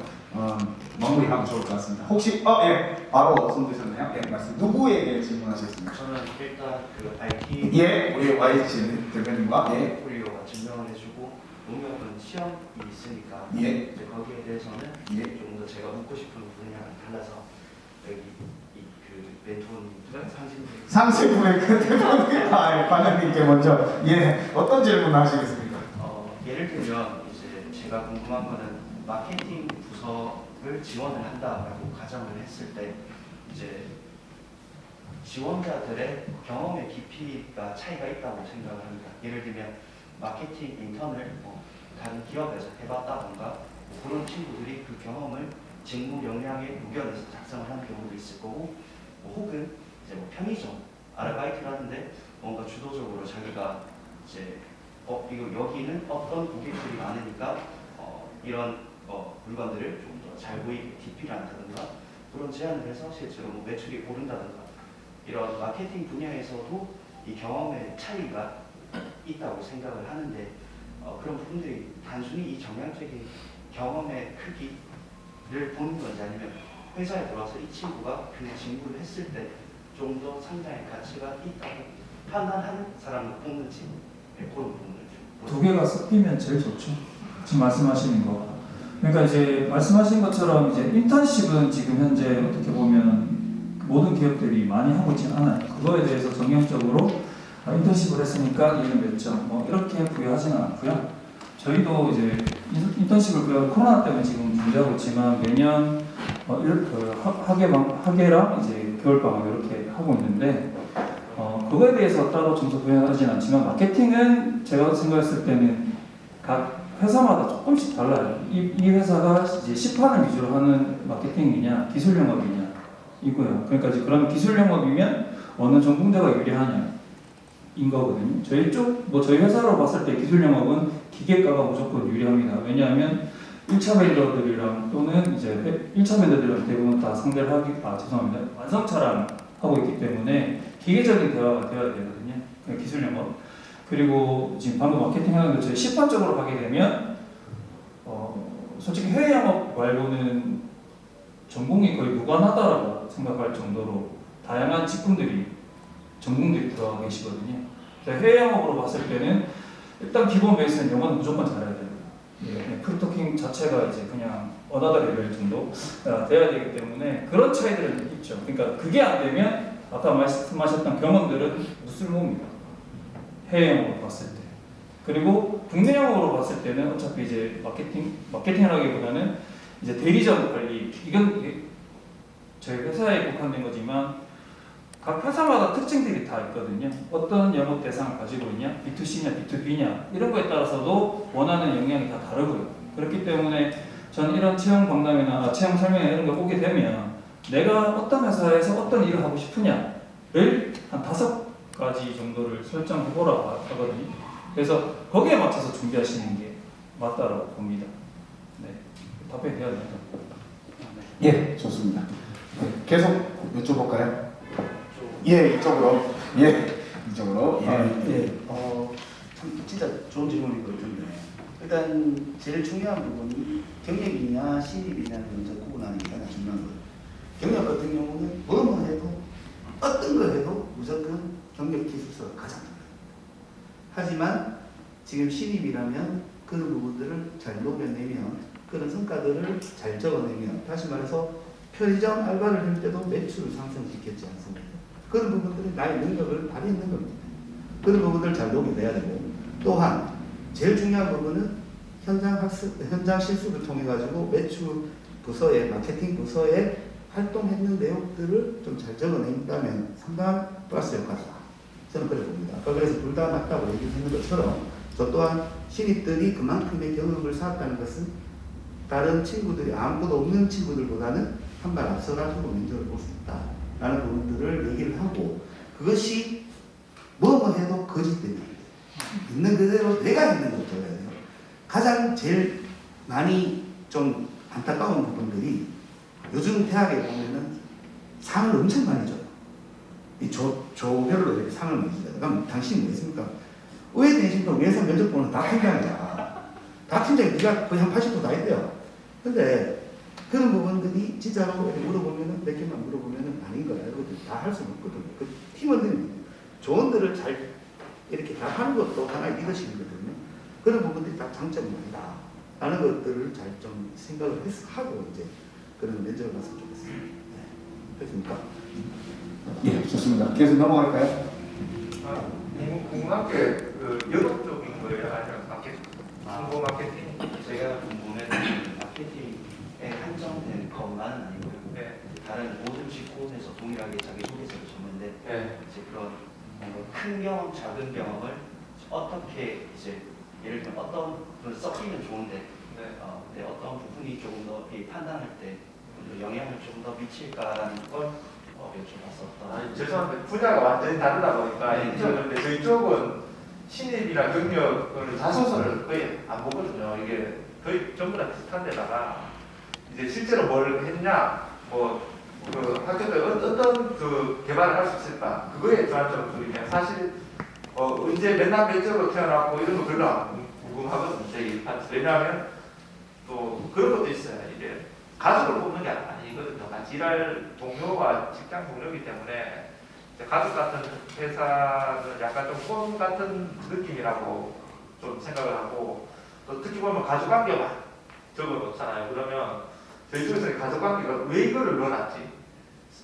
마무리하면 좋을 것 같습니다. 혹시 바로 손 드셨나요? 예, 말씀. 누구에게 질문하셨습니까? 저는 일단 그 IT 예, 우리 YH 대표님과 예. 포트폴리오가 증명을 해주고 농협은 시험이 있으니까 예. 이제 거기에 대해서는 예. 좀 더 제가 묻고 싶은 분야랑 달라서 여기 그 멘토님 상세부의 그 대표님, 관장님께 먼저 어떤 질문 하시겠습니까? 예를 들면 이제 제가 궁금한 거는 마케팅 부서를 지원을 한다라고 가정을 했을 때 이제 지원자들의 경험의 깊이가 차이가 있다고 생각을 합니다. 예를 들면 마케팅 인턴을 다른 기업에서 해봤다던가 그런 친구들이 그 경험을 직무 역량에 녹여내서 작성을 하는 경우도 있을 거고 혹은 이제 편의점 아르바이트를 하는데 뭔가 주도적으로 자기가 이제 이거 여기는 어떤 고객들이 많으니까 이런 물건들을 좀 더 잘 보이게 DP를 한다든가 그런 제안을 해서 실제로 매출이 오른다든가 이런 마케팅 분야에서도 이 경험의 차이가 있다고 생각을 하는데 그런 부분들이 단순히 이 정량적인 경험의 크기를 보는 건지 아니면 회사에 들어와서 이 친구가 그 직무를 했을 때 좀 더 상당의 가치가 있다고 판단하는 사람을 뽑는지 그런 부분을 좀 두 개가 섞이면 제일 좋죠. 지금 말씀하시는 거. 그러니까 이제 말씀하신 것처럼 이제 인턴십은 지금 현재 어떻게 보면 모든 기업들이 많이 하고 있지 않아요. 그거에 대해서 정형적으로 인턴십을 했으니까 얘는 몇 점, 뭐 이렇게 부여하지는 않고요. 저희도 이제 인턴십을 코로나 때문에 지금 준비하고 있지만 매년 학예랑 이제 겨울방학 이렇게 하고 있는데 그거에 대해서 따로 점수 부여하지는 않지만 마케팅은 제가 생각했을 때는 각 회사마다 조금씩 달라요. 이 회사가 이제 시판을 위주로 하는 마케팅이냐 기술 영업이냐 이거예요. 그러니까 이제 그러면 기술 영업이면 어느 전공자가 유리하냐 인 거거든요. 저희 회사로 봤을 때 기술 영업은 기계과가 무조건 유리합니다. 왜냐하면 1차 vendor들이랑 또는 이제 1차 vendor들이랑 대부분 다 상대를 죄송합니다. 완성차랑 하고 있기 때문에 기계적인 대화가 되어야 되거든요. 기술 영업. 그리고 지금 방금 마케팅 하는데 저희 시판적으로 가게 되면 솔직히 해외 영업 말고는 전공이 거의 무관하다라고 생각할 정도로 다양한 직군들이 전공들이 들어가 계시거든요. 해외 영업으로 봤을 때는 일단 기본 베이스는 영어는 무조건 잘해야 돼요. 프리토킹 자체가 이제 그냥 어나더 레벨 정도 돼야 되기 때문에 그런 차이들은 있죠. 그러니까 그게 안 되면 아까 말씀하셨던 경험들은 무쓸모입니다. 해외 영업으로 봤을 때. 그리고 국내 영업으로 봤을 때는 어차피 이제 마케팅이라기보다는 이제 대리점 관리, 이건 저희 회사에 국한된 거지만 각 회사마다 특징들이 다 있거든요. 어떤 영업 대상을 가지고 있냐, B2C냐, B2B냐 이런 거에 따라서도 원하는 역량이 다 다르고요. 그렇기 때문에 저는 이런 체험 강담이나 체험 설명회 이런 거 오게 되면 내가 어떤 회사에서 어떤 일을 하고 싶으냐를 한 5가지 정도를 설정해보라고 하거든요. 그래서 거기에 맞춰서 준비하시는 게 맞다라고 봅니다. 네, 답변이 돼야 됩니다. 예, 좋습니다. 계속 여쭤볼까요? 예, 이쪽으로. 예, 이쪽으로. 참 진짜 좋은 질문인 것 같은데 일단 제일 중요한 부분이 경력이냐 신입이냐를 먼저 구분하는 게 가장 중요한 거예요. 경력 같은 경우는 뭐뭐 해도 어떤 거 해도 무조건 경력 기술서가 가장 중요해요. 하지만 지금 신입이라면 그런 부분들을 잘 녹여내면 그런 성과들을 잘 적어내면 다시 말해서 편의점 알바를 할 때도 매출을 상승시켰지 않습니까? 그런 부분들은 나의 능력을 발휘했는 겁니다. 그런 부분들을 잘 녹여내야 되고 또한 제일 중요한 부분은 현장 실습을 통해 가지고 매출 부서에 마케팅 부서에 활동했는 내용들을 좀 잘 적어낸다면 상당한 플러스 효과다. 저는 그래 봅니다. 아까 그래서 둘 다 맞다고 얘기했는 것처럼 저 또한 신입들이 그만큼의 경험을 쌓았다는 것은 다른 친구들이 아무것도 없는 친구들보다는 한 발 앞서가지고 면접을 볼 수 있다라는 부분들을 얘기를 하고 그것이 뭐뭐 해도 거짓되면 있는 그대로 내가 있는 것도 해야 돼요. 가장 제일 많이 좀 안타까운 부분들이 요즘 대학에 보면은 상을 엄청 많이 줘요. 이 조별로 이렇게 상을 많이 줘요. 그럼 당신이 뭐 했습니까? 의대신도 외사 면접 보는 다 팀장이야. 다 팀장이 네가 거의 한 80% 다 있대요. 근데 그런 부분들이 진짜로 이렇게 물어보면은 몇 개만 물어보면은 아닌 거야. 이것들 다 할 수는 없거든요. 그 팀원들이 조언들을 잘 이렇게 다 하는 것도 하나의 리더십이거든요. 그런 부분들이 다 장점이 아니다. 라는 것들을 잘 좀 생각을 하고 이제 그런 면접을 봤으면 좋겠습니다. 네. 됐습니까? 예, 좋습니다. 계속 넘어갈까요? 궁금한 게 그 영업적인 거예요? 아니면 홍보 마케팅? 제가 궁금해서 마케팅에 한정된 것만은 아니고요. 네. 다른 모든 직군에서 동일하게 자기 소개서를 줬는데 네. 이제 그런 큰 경험, 작은 경험을 어떻게 이제 예를 들면 어떤 부분을 섞이면 좋은데 네. 근데 어떤 부분이 조금 더 판단할 때 영향을 좀 더 미칠까라는 걸 여쭤봤었던. 아니, 죄송한데 분야가 완전히 다르다 보니까 네. 그런데 저희 쪽은 신입이나 경력을 자소서를 거의 안 보거든요. 이게 거의 전부 다 비슷한 데다가 이제 실제로 뭘 했냐, 뭐 그 학교 때 어떤 그 개발을 할 수 있을까 그거에 저한테는 그냥 사실 언제 맨날 몇째로 태어났고 이런 거 별로 안 궁금하거든요. 제 입장에서. 왜냐하면 또 그런 것도 있어요. 이게 가족을 뽑는 게 아니거든요. 같이 일할 동료와 직장 동료이기 때문에 가족 같은 회사는 약간 좀 꿈 같은 느낌이라고 좀 생각을 하고, 또 특히 보면 가족관계만 적어놓잖아요. 그러면 저희 쪽에서 가족관계가 왜 이거를 넣어놨지?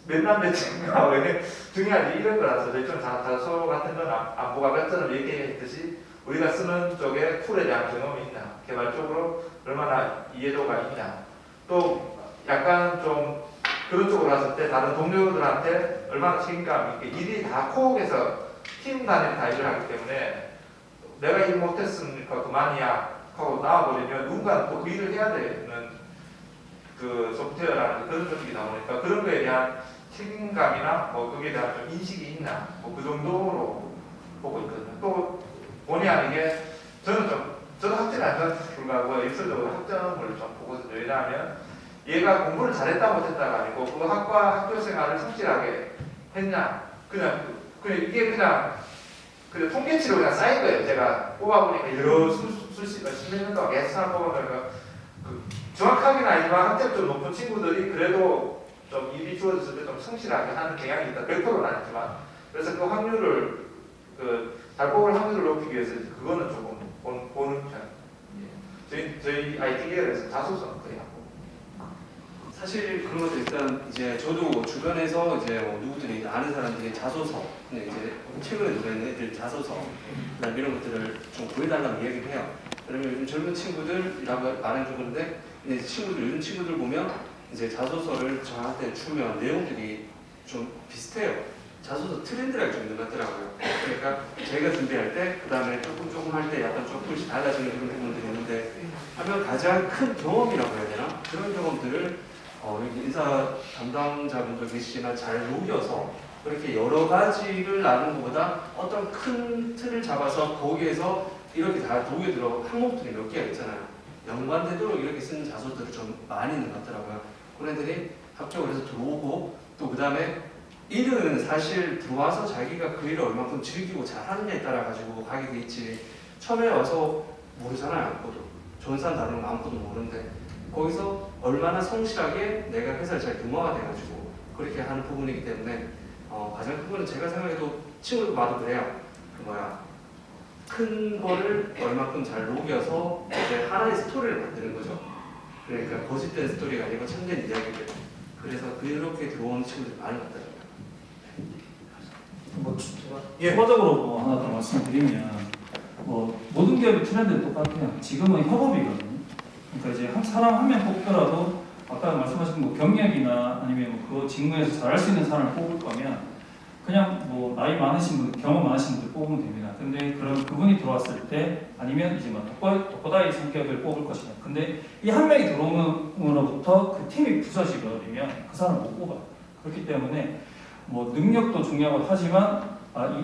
몇남 몇친가 왜 중요하지? 이런 거라서 저희 쪽은 자소 같은 건 안보가 발전을 얘기했듯이 우리가 쓰는 쪽에 툴에 대한 경험이 있냐, 개발적으로 얼마나 이해도가 있냐, 또 약간 좀 그런 쪽으로 갔을 때 다른 동료들한테 얼마나 책임감 있게, 일이 다 코옥에서 팀 단위로 다 일을 하기 때문에 내가 일 못했으니까 그만이야 하고 나와버리면 누군가 또 그 일을 해야 되는 그 소프트웨어라는 그런 쪽이 나오니까 그런 거에 대한 책임감이나 뭐 거기에 대한 좀 인식이 있나, 뭐 그 정도로 보고 있거든요. 또 본의 아니게 저도 학점이 안 좋아서 불구하고 입술적으로 학점을 좀 보거든요. 왜냐하면 얘가 공부를 잘했다 못했다가 아니고 그 학과 학교 생활을 성실하게 했냐, 그냥 이게 그냥 통계치로 그냥 쌓인 거예요. 제가 뽑아보니까 여러 수십 년 동안 계속 뽑아보니까 정확하게는 아니지만 학점 좀 높은 친구들이 그래도 좀 일이 주어졌을 때 좀 성실하게 하는 경향이 있다. 100%는 아니지만. 그래서 그 확률을 잘 뽑을 확률을 높이기 위해서 그거는 조금 보는 편. 저희 IT 계열에서 자소서는 거의 하고. 사실 그런 것도 일단 이제 저도 주변에서 이제 뭐 누구들이 이제 아는 사람들이 자소서, 근데 이제 최근에 노래는 애들 자소서, 그다음 이런 것들을 좀 구해달라고 이야기를 해요. 그러면 요즘 젊은 친구들이라고 말하는 건데, 근데 요즘 친구들 보면 이제 자소서를 저한테 주면 내용들이 좀 비슷해요. 자소서 트렌드라고 좀 있는 것 같더라고요. 그러니까 제가 준비할 때, 그 다음에 조금 할 때 약간 조금씩 달라지는 그런 부분들이 있는데, 하면 가장 큰 경험이라고 해야 되나? 그런 경험들을 여기 인사 담당자분들 계시지만 잘 녹여서 그렇게 여러 가지를 나누는 것보다 어떤 큰 틀을 잡아서 거기에서 이렇게 다 녹여들어 항목들이 몇 개가 있잖아요. 연관되도록 이렇게 쓰는 자소들이 좀 많이 있는 것 같더라고요. 그런 애들이 합격을 해서 들어오고, 또 그 다음에 일은 사실 들어와서 자기가 그 일을 얼마큼 즐기고 잘하느냐에 따라 가지고 가게 돼 있지, 처음에 와서 모르잖아요. 아무것도. 좋은 사람 다루는 거 아무것도 모르는데 거기서 얼마나 성실하게 내가 회사를 잘 규모화 돼가지고 그렇게 하는 부분이기 때문에 가장 큰 거는 제가 생각해도 친구들 봐도 그래요. 큰 거를 얼마큼 잘 녹여서 이제 하나의 스토리를 만드는 거죠. 그러니까 거짓된 스토리가 아니고 참된 이야기들. 그래서 그렇게 들어오는 친구들이 많이 같더라고요. 추가적으로 뭐 하나 더 말씀드리면, 모든 기업의 트렌드는 똑같아요. 지금은 협업이거든요. 그러니까 이제 한 사람 한 명 뽑더라도 아까 말씀하신 뭐 경력이나 아니면 뭐 그 직무에서 잘할 수 있는 사람을 뽑을 거면 그냥 뭐 나이 많으신 분, 경험 많으신 분들 뽑으면 됩니다. 근데 그럼 그분이 들어왔을 때 아니면 이제 뭐 독보다이 성격을 뽑을 것이다. 근데 이 한 명이 들어옴으로부터 그 팀이 부서지 버리면 그 사람을 못 뽑아요. 그렇기 때문에 뭐 능력도 중요하고 하지만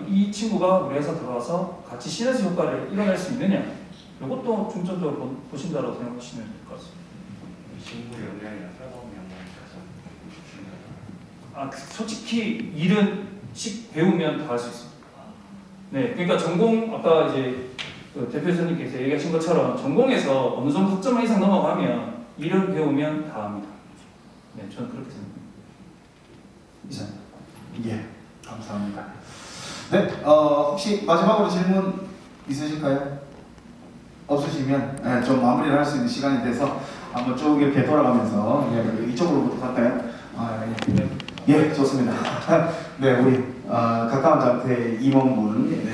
이 친구가 우리 회사 들어와서 같이 시너지 효과를 이뤄낼 수 있느냐, 이것도 중점적으로 보신다고 생각하시면 될 것 같습니다. 직무 역량이나 협업 역량이 가장 중요하다. 솔직히 일은 배우면 다 할 수 있습니다. 네, 그러니까 전공 아까 이제 대표님께서 얘기하신 것처럼 전공에서 어느 정도 학점 이상 넘어가면 일은 배우면 다 합니다. 네, 저는 그렇게 생각합니다. 이상입니다. 예, 감사합니다. 네, 혹시 마지막으로 질문 있으실까요? 없으시면 네, 좀 마무리를 할 수 있는 시간이 돼서 한번 쭉 이렇게 돌아가면서 이쪽으로부터 갈까요? 예, 좋습니다. 네, 우리 가까운 장태 임원분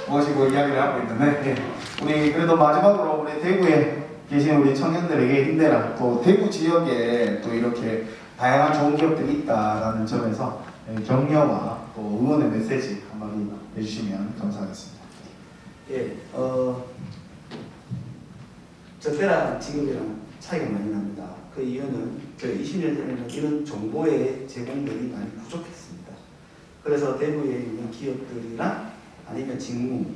모시고 이야기를 하고 있는데, 우리 그래도 마지막으로 우리 대구에 계신 우리 청년들에게 힘내라, 또 대구 지역에 또 이렇게 다양한 좋은 기업들이 있다라는 점에서 격려와 또 응원의 메시지 한마디 해주시면 감사하겠습니다. 예, 저 때랑 지금이랑 차이가 많이 납니다. 그 이유는 저 20년 전에는 이런 정보의 제공들이 많이 부족했습니다. 그래서 대구에 있는 기업들이나 아니면 직무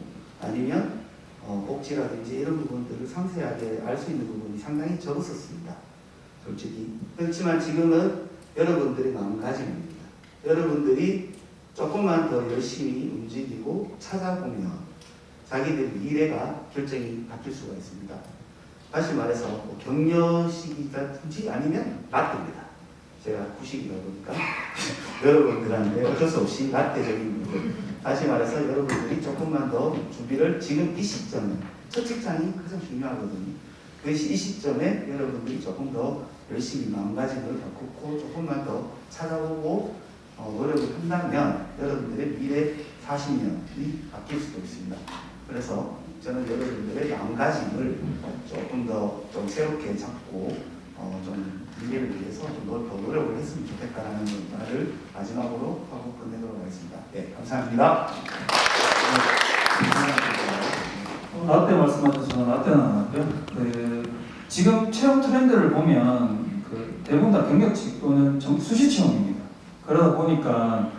아니면 복지라든지 이런 부분들을 상세하게 알 수 있는 부분이 상당히 적었었습니다. 솔직히. 그렇지만 지금은 여러분들의 마음가짐입니다. 여러분들이 조금만 더 열심히 움직이고 찾아보면 자기들의 미래가 결정이 바뀔 수가 있습니다. 다시 말해서 뭐 격려식이든지 아니면 라떼입니다. 제가 구식이다 보니까 여러분들한테 어쩔 수 없이 라떼적인 부분. 다시 말해서 여러분들이 조금만 더 준비를 지금 이 시점에 첫 직장이 가장 중요하거든요. 그 이 시점에 여러분들이 조금 더 열심히 마음가짐을 바꾸고 조금만 더 찾아보고 노력을 한다면 여러분들의 미래 40년이 바뀔 수도 있습니다. 그래서 저는 여러분들의 마음가짐을 조금 더 좀 새롭게 잡고 좀 미래를 위해서 좀 더 노력을 했으면 좋겠다라는 말을 마지막으로 하고 끝내도록 하겠습니다. 네, 감사합니다. 라떼 말씀하셔서 저는 라떼는 안 하고요. 지금 채용 트렌드를 보면 대부분 다 경력직 또는 수시 채용입니다. 그러다 보니까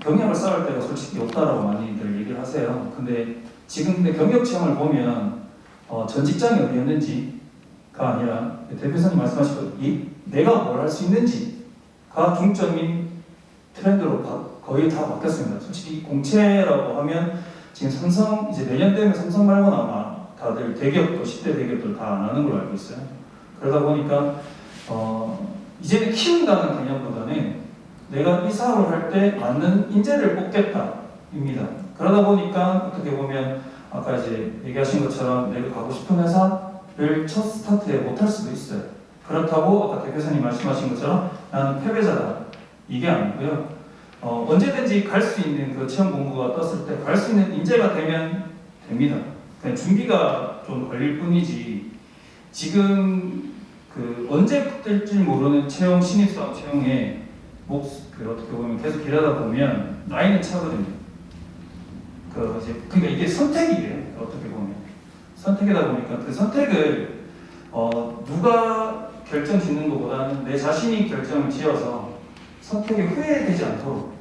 경력을 쌓을 때가 솔직히 없다라고 많이들 얘기를 하세요. 근데 경력 채용을 보면 전 직장이 어디였는지가 아니라 대표선님 말씀하신 내가 뭘 할 수 있는지가 중점인 트렌드로 거의 다 바뀌었습니다. 솔직히 공채라고 하면 지금 삼성 이제 내년 되면 삼성 말고는 아마 다들 대기업도 10대 대기업들 다 안 하는 걸로 알고 있어요. 그러다 보니까 이제는 키운다는 개념보다는 내가 이 사업을 할 때 맞는 인재를 뽑겠다입니다. 그러다 보니까 어떻게 보면 아까 이제 얘기하신 것처럼 내가 가고 싶은 회사를 첫 스타트에 못할 수도 있어요. 그렇다고 아까 대표사님 말씀하신 것처럼 나는 패배자다. 이게 아니고요. 언제든지 갈 수 있는 그 채용 공고가 떴을 때 갈 수 있는 인재가 되면 됩니다. 그냥 준비가 좀 걸릴 뿐이지 지금 언제 될지 모르는 신입사원 채용에 어떻게 보면 계속 일하다 보면 나이는 차거든요. 그러니까 이게 선택이에요. 어떻게 보면 선택이다 보니까 그 선택을 누가 결정 짓는 것보다는 내 자신이 결정을 지어서 선택이 후회되지 않도록,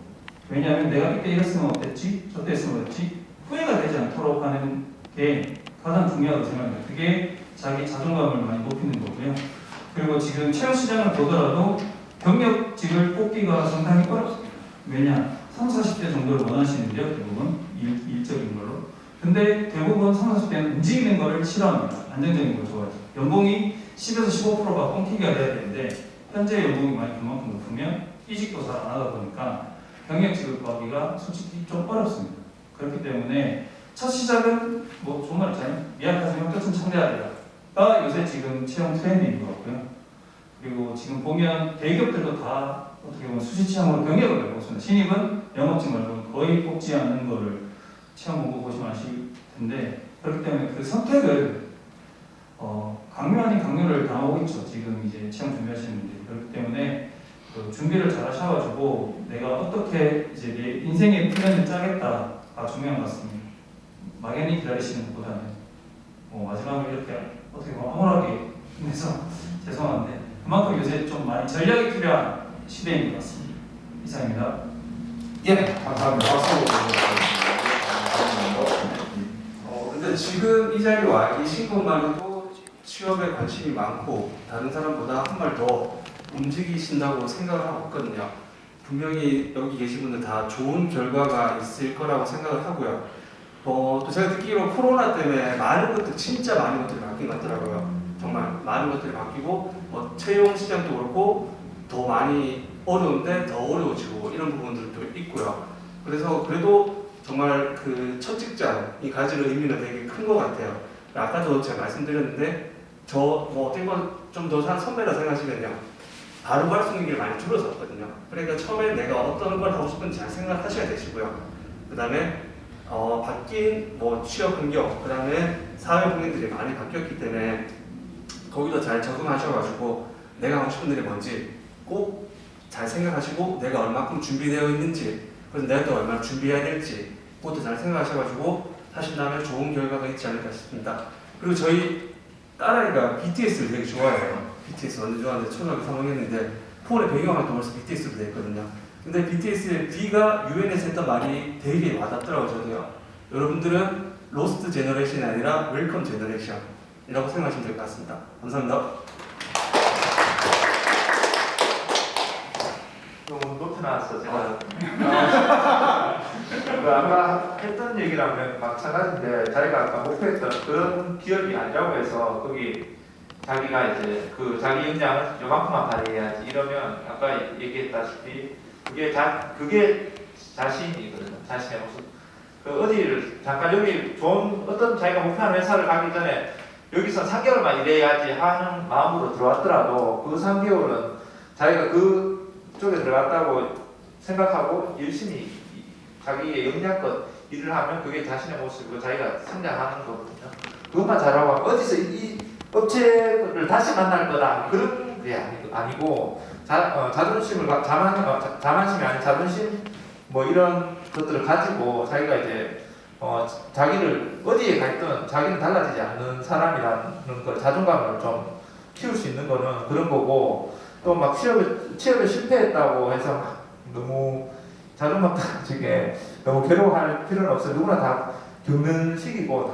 왜냐하면 내가 이때 이랬으면 어땠지, 저때 했으면 어땠지 후회가 되지 않도록 하는 게 가장 중요하다고 생각합니다. 그게 자기 자존감을 많이 높이는 거고요. 그리고 지금 채용 시장을 보더라도 경력직을 뽑기가 상당히 어렵습니다. 왜냐? 30, 40대 정도를 원하시는데요. 대부분 일적인 걸로. 근데 대부분 30, 40대는 움직이는 거를 싫어합니다. 안정적인 걸 좋아해요. 연봉이 10에서 15%가 뻥튀기가 돼야 되는데 현재 연봉이 많이 그만큼 높으면 이직도 잘 안 하다 보니까 경력직을 구하기가 솔직히 좀 어렵습니다. 그렇기 때문에 첫 시작은 뭐 좋은 말 있잖아요. 미약하지만 끝은 창대하리라가 요새 지금 채용 트렌드인 것 같고요. 그리고 지금 보면 대기업들도 다 어떻게 보면 수시 채용으로 경력을 내고 있습니다. 신입은 영업직 말고 거의 뽑지 않는 거를 채용 공고 보시면 아실 텐데, 그렇기 때문에 그 선택을 강요 아닌 강요를 당하고 있죠. 지금 이제 채용 준비하시는 분들이. 그렇기 때문에 준비를 잘 하셔가지고 내가 어떻게 이제 내 인생의 플랜을 짜겠다가 중요한 것 같습니다. 막연히 기다리시는 것보다는 마지막에 이렇게 어떻게 보면 암울하게 해서 죄송한데 그만큼 요새 좀 많이 전략이 필요한 시대인 것 같습니다. 이상입니다. 예, 감사합니다. 박수. 근데 지금 이 자리에 와 계신 것만 해도 취업에 관심이 많고 다른 사람보다 한 발 더 움직이신다고 생각을 하고 있거든요. 분명히 여기 계신 분들 다 좋은 결과가 있을 거라고 생각을 하고요. 또 제가 듣기로 코로나 때문에 많은 것들, 진짜 많은 것들이 바뀐 것 같더라고요. 정말 많은 것들이 바뀌고 채용 시장도 그렇고 더 많이 어려운데 더 어려워지고 이런 부분들도 있고요. 그래서 그래도 정말 그 첫 직장이 가지는 의미는 되게 큰 것 같아요. 아까도 제가 말씀드렸는데 어떤 건좀 더 한 선배라 생각하시면요. 바로 갈 수 있는 게 많이 줄어졌거든요. 그러니까 처음에 내가 어떤 걸 하고 싶은지 잘 생각을 하셔야 되시고요. 그 다음에 바뀐 취업 환경, 그 다음에 사회 분위기들이 많이 바뀌었기 때문에 거기도 잘 적응하셔가지고 내가 하고 싶은 일이 뭔지 꼭 잘 생각하시고 내가 얼마큼 준비되어 있는지, 그래서 내가 또 얼마나 준비해야 될지 그것도 잘 생각하셔가지고 하신다면 좋은 결과가 있지 않을까 싶습니다. 그리고 저희 딸아이가 BTS를 되게 좋아해요. BTS 완전 좋아하는데 초등학교 3학년인데 폰에 배경화면 벌써 BTS로 되어 있거든요. 근데 BTS의 B가 UN에서 했던 말이 되게 와닿더라고요. 저도요. 여러분들은 로스트 제너레이션이 아니라 웰컴 제너레이션이라고 생각하시면 될 것 같습니다. 감사합니다. 너무 노트 나왔어 제가. 그 아까 했던 얘기랑 마찬가지인데 자기가 아까 목표했던 그런 기업이 아니라고 해서 거기 자기가 이제 그 자기 역량을 요만큼만 발휘해야지 이러면 아까 얘기했다시피 그게 자신이거든요. 자신의 모습. 그 어디를 잠깐 여기 좋은 어떤 자기가 목표하는 회사를 가기 전에 여기서 3개월만 일해야지 하는 마음으로 들어왔더라도 그 3개월은 자기가 그 쪽에 들어갔다고 생각하고 열심히 자기의 역량껏 일을 하면 그게 자신의 모습이고 자기가 성장하는 거거든요. 그것만 잘하고 하면 어디서 이 업체를 다시 만날 거다 그런 게 아니고 자존심을 자만심이 아닌 자존심 뭐 이런 것들을 가지고 자기가 이제 자기를 어디에 가 있든 자기는 달라지지 않는 사람이라는 걸 자존감을 좀 키울 수 있는 거는 그런 거고 또 막 취업에 실패했다고 해서 막 너무 자존감 떨어지게 너무 괴로워할 필요는 없어요. 누구나 다 겪는 시기고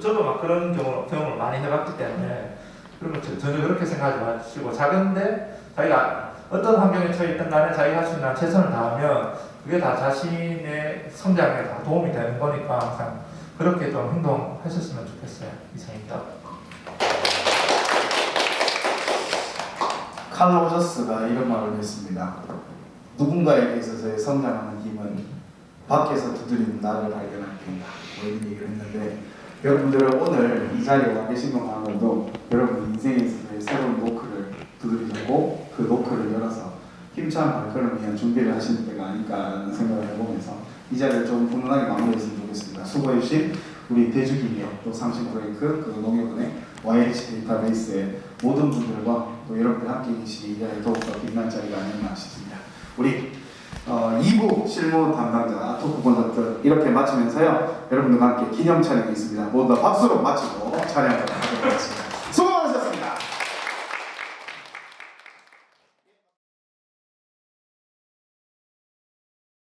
저도 막 그런 경험을 많이 해봤기 때문에 그러면 전혀 그렇게 생각하지 마시고 작은데 자기가 어떤 환경에 처해 있든 간에 자기가 할 수 있는 최선을 다하면 그게 다 자신의 성장에 다 도움이 되는 거니까 항상 그렇게 좀 행동하셨으면 좋겠어요. 이상입니다. 칼 로저스가 이런 말을 했습니다. 누군가에게 있어서의 성장하는 힘은 밖에서 두드리는 나를 발견할 때이다. 뭐 이런 얘기를 했는데 여러분들은 오늘 이 자리에 와 계신 것만으로도 여러분 인생에 있어서의 새로운 노크를 두드리셨고 그 노크를 열어서 힘찬 발걸음을 위한 준비를 하시는 때가 아닐까라는 생각을 해보면서 이 자리를 좀 훈훈하게 마무리했으면 좋겠습니다. 수고해주신 우리 대주기업 또 상신브레이크 그 농협은행 YH 데이터베이스의 모든 분들과 또 여러분들 함께 계시기 위해 더욱더 빛난 자리가 아니었나 싶습니다. 우리 2부 실무 담당자 토크 콘서트 이렇게 마치면서요 여러분들과 함께 기념 촬영이 있습니다. 모두 다 박수로 마치고 촬영을 하도록 하겠습니다.